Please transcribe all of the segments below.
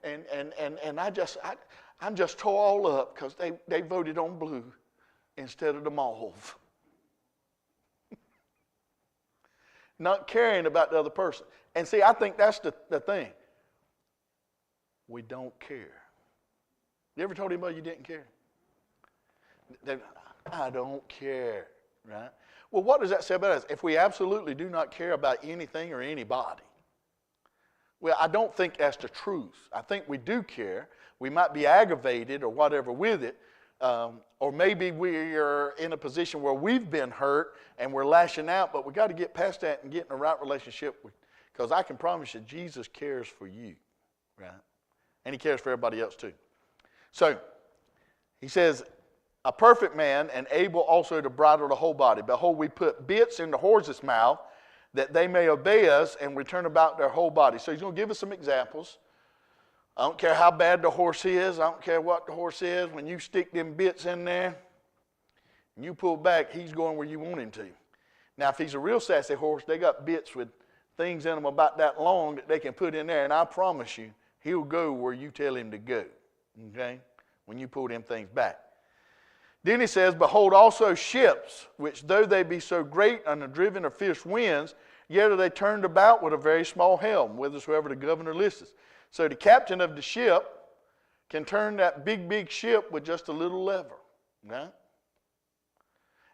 And I'm just tore all up because they voted on blue instead of the mauve. Not caring about the other person. And see, I think that's the thing. We don't care. You ever told anybody you didn't care? I don't care, right? Well, what does that say about us? If we absolutely do not care about anything or anybody, well, I don't think that's the truth. I think we do care. We might be aggravated or whatever with it, or maybe we are in a position where we've been hurt and we're lashing out, but we got to get past that and get in a right relationship with, because I can promise you Jesus cares for you, right? And he cares for everybody else too. So, he says, a perfect man and able also to bridle the whole body. Behold, we put bits in the horse's mouth that they may obey us and return about their whole body. So he's going to give us some examples. I don't care how bad the horse is. I don't care what the horse is. When you stick them bits in there and you pull back, he's going where you want him to. Now, if he's a real sassy horse, they got bits with things in them about that long that they can put in there. And I promise you, he'll go where you tell him to go, okay, when you pull them things back. Then he says, behold also ships, which though they be so great and are driven of fierce winds, yet are they turned about with a very small helm, whithersoever the governor listeth. So the captain of the ship can turn that big, big ship with just a little lever. Right?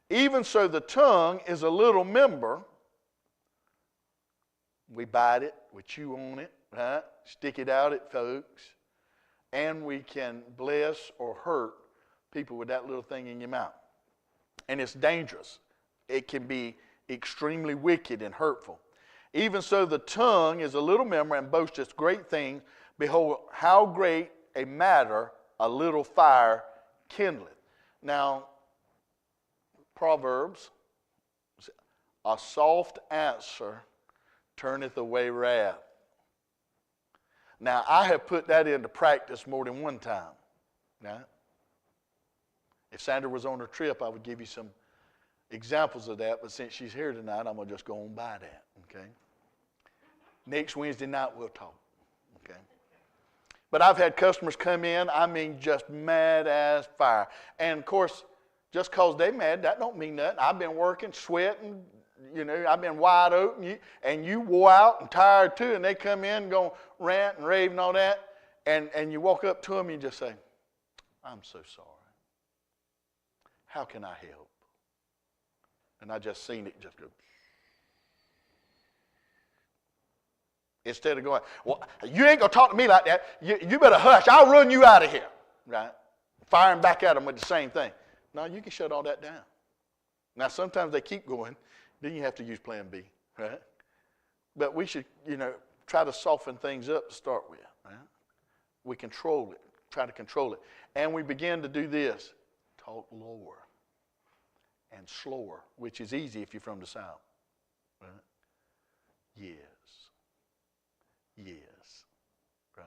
Even so the tongue is a little member. We bite it, we chew on it, right? Stick it out at folks, and we can bless or hurt people with that little thing in your mouth. And it's dangerous. It can be extremely wicked and hurtful. Even so the tongue is a little member and boasteth great things. Behold, how great a matter a little fire kindleth. Now, Proverbs, a soft answer turneth away wrath. Now, I have put that into practice more than one time. Right? If Sandra was on her trip, I would give you some examples of that, but since she's here tonight, I'm going to just go on by that, okay? Next Wednesday night, we'll talk, okay? But I've had customers come in, I mean, just mad as fire. And, of course, just because they're mad, that don't mean nothing. I've been working, sweating, you know, I've been wide open, and you wore out and tired too, and they come in going rant and rave and all that, and you walk up to them and you just say, I'm so sorry. How can I help? And I just seen it just go. Instead of going, well, you ain't going to talk to me like that. You better hush. I'll run you out of here. Right? Firing back at them with the same thing. No, you can shut all that down. Now, sometimes they keep going. Then you have to use plan B. Right? But we should, try to soften things up to start with. Right? We control it. Try to control it. And we begin to do this. Talk lower and slower, which is easy if you're from the South. Right? Yes. Yes. Right?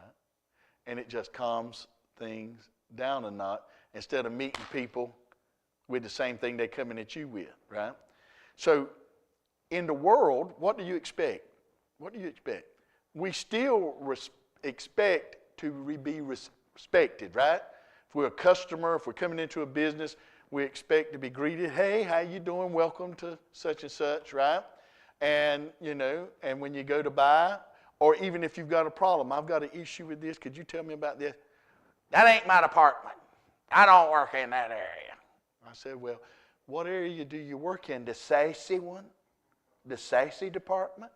And it just calms things down a notch instead of meeting people with the same thing they're coming at you with. Right? So in the world, what do you expect? What do you expect? We still expect to be respected, right? If we're a customer, if we're coming into a business, we expect to be greeted. Hey, how you doing? Welcome to such and such, right? And, and when you go to buy, or even if you've got a problem, I've got an issue with this. Could you tell me about this? That ain't my department. I don't work in that area. I said, well, what area do you work in? The sassy one? The sassy department?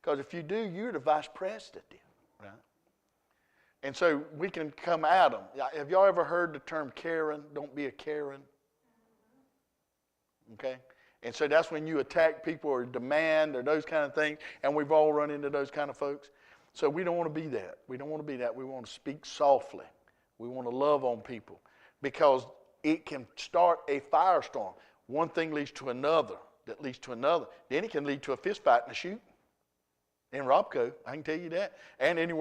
Because if you do, you're the vice president, right? And so we can come at them. Have y'all ever heard the term Karen? Don't be a Karen. Okay? And so that's when you attack people or demand or those kind of things. And we've all run into those kind of folks. So we don't want to be that. We don't want to be that. We want to speak softly. We want to love on people. Because it can start a firestorm. One thing leads to another. That leads to another. Then it can lead to a fist fight and a shooting. In Robco, I can tell you that. And anywhere.